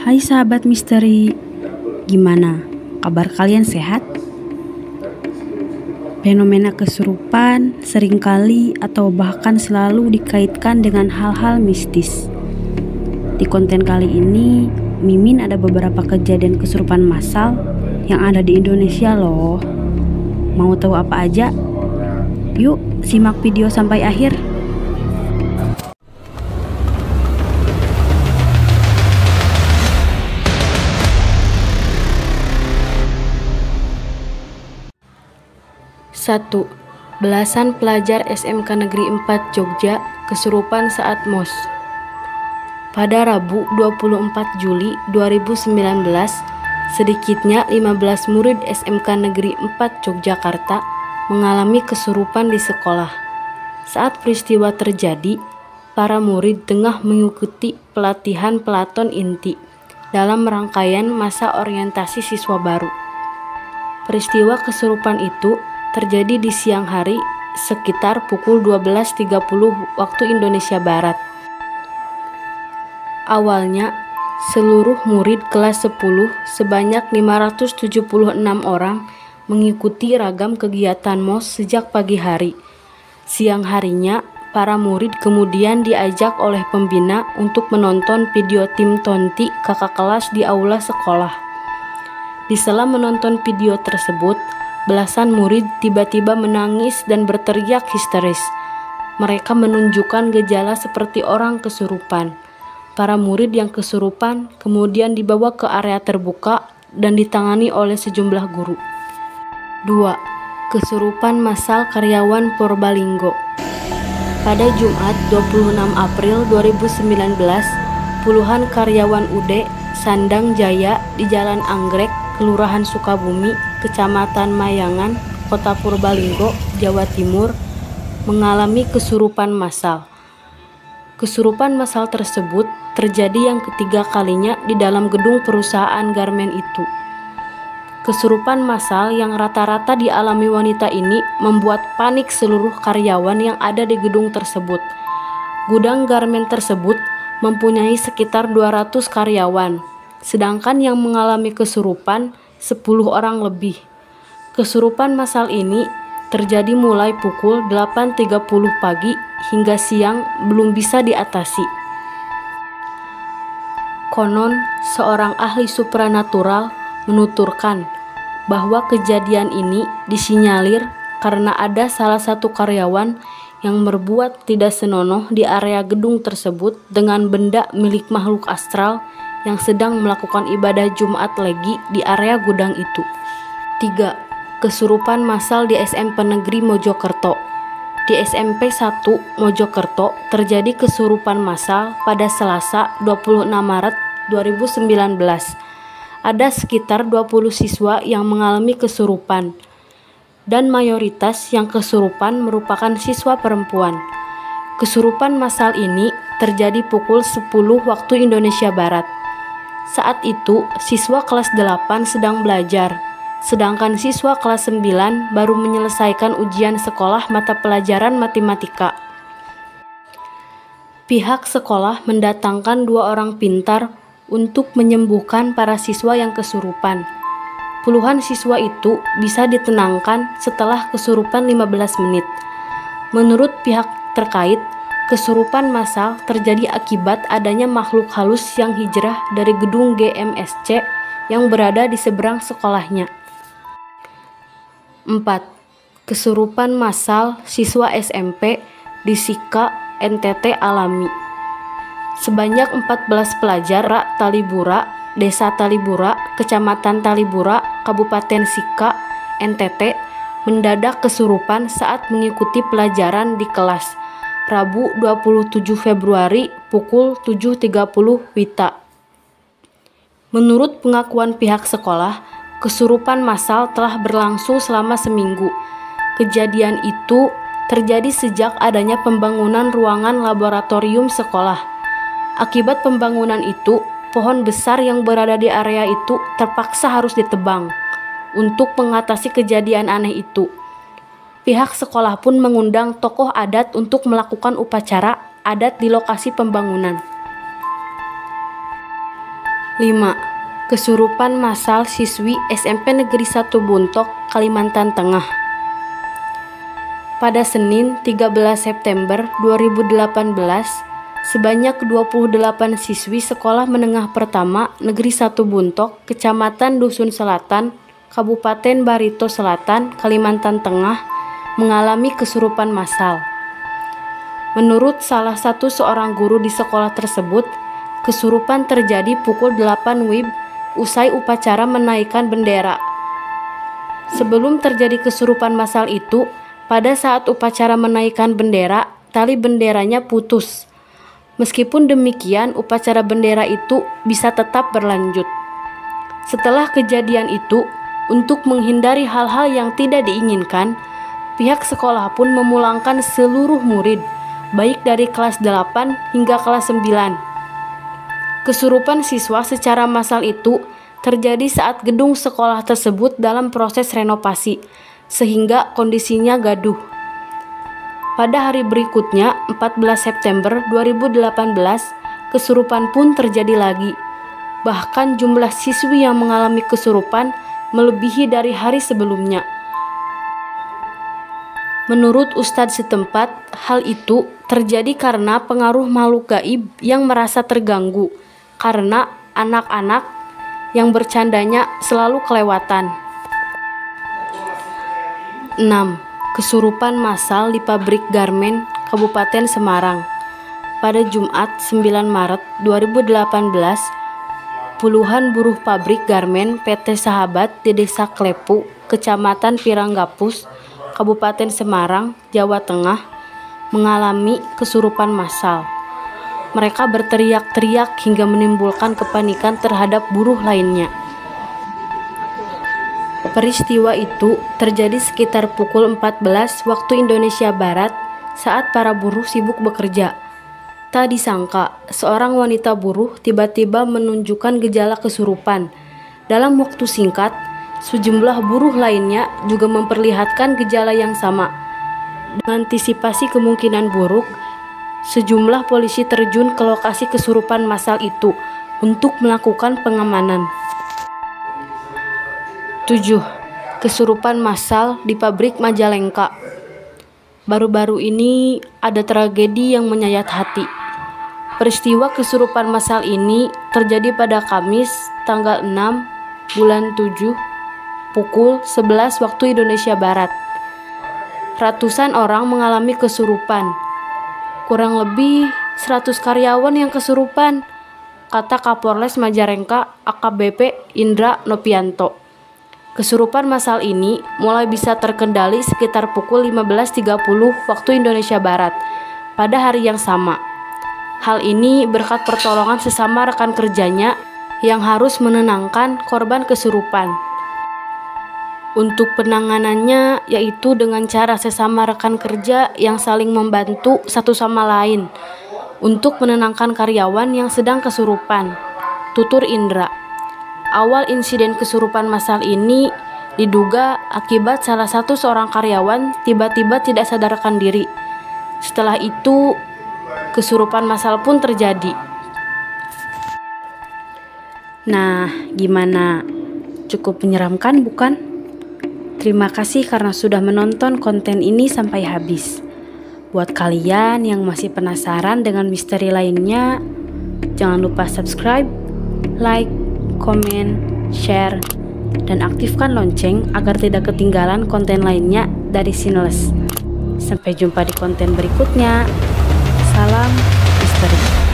Hai sahabat misteri, gimana? Kabar kalian sehat? Fenomena kesurupan seringkali atau bahkan selalu dikaitkan dengan hal-hal mistis. Di konten kali ini, Mimin ada beberapa kejadian kesurupan massal yang ada di Indonesia loh. Mau tahu apa aja? Yuk, simak video sampai akhir. Satu, belasan pelajar SMK Negeri 4 Jogja kesurupan saat MOS. Pada Rabu 24 Juli 2019, sedikitnya 15 murid SMK Negeri 4 Yogyakarta mengalami kesurupan di sekolah. Saat peristiwa terjadi, para murid tengah mengikuti pelatihan pelaton inti dalam rangkaian masa orientasi siswa baru. Peristiwa kesurupan itu terjadi di siang hari sekitar pukul 12.30 waktu Indonesia Barat. Awalnya, seluruh murid kelas 10 sebanyak 576 orang mengikuti ragam kegiatan MOS sejak pagi hari. Siang harinya, para murid kemudian diajak oleh pembina untuk menonton video tim Tonti kakak kelas di aula sekolah. Di sela menonton video tersebut, belasan murid tiba-tiba menangis dan berteriak histeris. Mereka menunjukkan gejala seperti orang kesurupan. Para murid yang kesurupan kemudian dibawa ke area terbuka dan ditangani oleh sejumlah guru. 2. Kesurupan massal karyawan Purbalinggo. Pada Jumat 26 April 2019, puluhan karyawan UD Sandang Jaya di Jalan Anggrek, Kelurahan Sukabumi, Kecamatan Mayangan, Kota Purbalinggo, Jawa Timur, mengalami kesurupan massal. Kesurupan massal tersebut terjadi yang ketiga kalinya di dalam gedung perusahaan garmen itu. Kesurupan massal yang rata-rata dialami wanita ini membuat panik seluruh karyawan yang ada di gedung tersebut. Gudang garmen tersebut mempunyai sekitar 200 karyawan, sedangkan yang mengalami kesurupan 10 orang lebih. Kesurupan massal ini terjadi mulai pukul 8.30 pagi hingga siang belum bisa diatasi. Konon, seorang ahli supranatural menuturkan bahwa kejadian ini disinyalir karena ada salah satu karyawan yang berbuat tidak senonoh di area gedung tersebut dengan benda milik makhluk astral yang sedang melakukan ibadah Jumat Legi di area gudang itu. 3. Kesurupan massal di SMP Negeri Mojokerto. Di SMP 1 Mojokerto terjadi kesurupan massal pada Selasa 26 Maret 2019. Ada sekitar 20 siswa yang mengalami kesurupan, dan mayoritas yang kesurupan merupakan siswa perempuan. Kesurupan massal ini terjadi pukul 10 waktu Indonesia Barat. Saat itu, siswa kelas 8 sedang belajar, sedangkan siswa kelas 9 baru menyelesaikan ujian sekolah mata pelajaran matematika. Pihak sekolah mendatangkan 2 orang pintar untuk menyembuhkan para siswa yang kesurupan. Puluhan siswa itu bisa ditenangkan setelah kesurupan 15 menit. Menurut pihak terkait, kesurupan massal terjadi akibat adanya makhluk halus yang hijrah dari gedung GMSC yang berada di seberang sekolahnya. 4. Kesurupan massal siswa SMP di Sika, NTT alami. Sebanyak 14 pelajar Talibura, Desa Talibura, Kecamatan Talibura, Kabupaten Sika, NTT, mendadak kesurupan saat mengikuti pelajaran di kelas Rabu 27 Februari pukul 7.30 WITA. Menurut pengakuan pihak sekolah, kesurupan massal telah berlangsung selama seminggu. Kejadian itu terjadi sejak adanya pembangunan ruangan laboratorium sekolah. Akibat pembangunan itu, pohon besar yang berada di area itu terpaksa harus ditebang untuk mengatasi kejadian aneh itu. Pihak sekolah pun mengundang tokoh adat untuk melakukan upacara adat di lokasi pembangunan. 5. Kesurupan massal siswi SMP Negeri 1 Buntok, Kalimantan Tengah. Pada Senin 13 September 2018, sebanyak 28 siswi Sekolah Menengah Pertama Negeri 1 Buntok, Kecamatan Dusun Selatan, Kabupaten Barito Selatan, Kalimantan Tengah, mengalami kesurupan massal. Menurut salah satu seorang guru di sekolah tersebut, kesurupan terjadi pukul 8 WIB usai upacara menaikkan bendera. Sebelum terjadi kesurupan massal itu, pada saat upacara menaikkan bendera, tali benderanya putus. Meskipun demikian, upacara bendera itu bisa tetap berlanjut. Setelah kejadian itu, untuk menghindari hal-hal yang tidak diinginkan, pihak sekolah pun memulangkan seluruh murid, baik dari kelas 8 hingga kelas 9. Kesurupan siswa secara massal itu terjadi saat gedung sekolah tersebut dalam proses renovasi, sehingga kondisinya gaduh. Pada hari berikutnya, 14 September 2018, kesurupan pun terjadi lagi. Bahkan jumlah siswi yang mengalami kesurupan melebihi dari hari sebelumnya. Menurut ustadz setempat, hal itu terjadi karena pengaruh makhluk gaib yang merasa terganggu karena anak-anak yang bercandanya selalu kelewatan. 6. Kesurupan massal di pabrik garmen Kabupaten Semarang. Pada Jumat 9 Maret 2018, puluhan buruh pabrik garmen PT Sahabat di Desa Klepu, Kecamatan Piranggapus, Kabupaten Semarang, Jawa Tengah, mengalami kesurupan massal. Mereka berteriak-teriak hingga menimbulkan kepanikan terhadap buruh lainnya. Peristiwa itu terjadi sekitar pukul 14 waktu Indonesia Barat saat para buruh sibuk bekerja. Tak disangka, seorang wanita buruh tiba-tiba menunjukkan gejala kesurupan. Dalam waktu singkat, sejumlah buruh lainnya juga memperlihatkan gejala yang sama. Mengantisipasi kemungkinan buruk, sejumlah polisi terjun ke lokasi kesurupan massal itu untuk melakukan pengamanan. 7. Kesurupan massal di pabrik Majalengka. Baru-baru ini ada tragedi yang menyayat hati. Peristiwa kesurupan massal ini terjadi pada Kamis tanggal 6 bulan 7 pukul 11 waktu Indonesia Barat. Ratusan orang mengalami kesurupan. Kurang lebih 100 karyawan yang kesurupan, kata Kapolres Majalengka AKBP Indra Nopianto. Kesurupan massal ini mulai bisa terkendali sekitar pukul 15.30 waktu Indonesia Barat pada hari yang sama. Hal ini berkat pertolongan sesama rekan kerjanya yang harus menenangkan korban kesurupan. Untuk penanganannya yaitu dengan cara sesama rekan kerja yang saling membantu satu sama lain untuk menenangkan karyawan yang sedang kesurupan, tutur Indra. Awal insiden kesurupan massal ini diduga akibat salah satu seorang karyawan tiba-tiba tidak sadarkan diri. Setelah itu, kesurupan massal pun terjadi. Nah, gimana? Cukup menyeramkan bukan? Terima kasih karena sudah menonton konten ini sampai habis. Buat kalian yang masih penasaran dengan misteri lainnya, jangan lupa subscribe, like, komen, share, dan aktifkan lonceng agar tidak ketinggalan konten lainnya dari Sinless. Sampai jumpa di konten berikutnya. Salam misteri.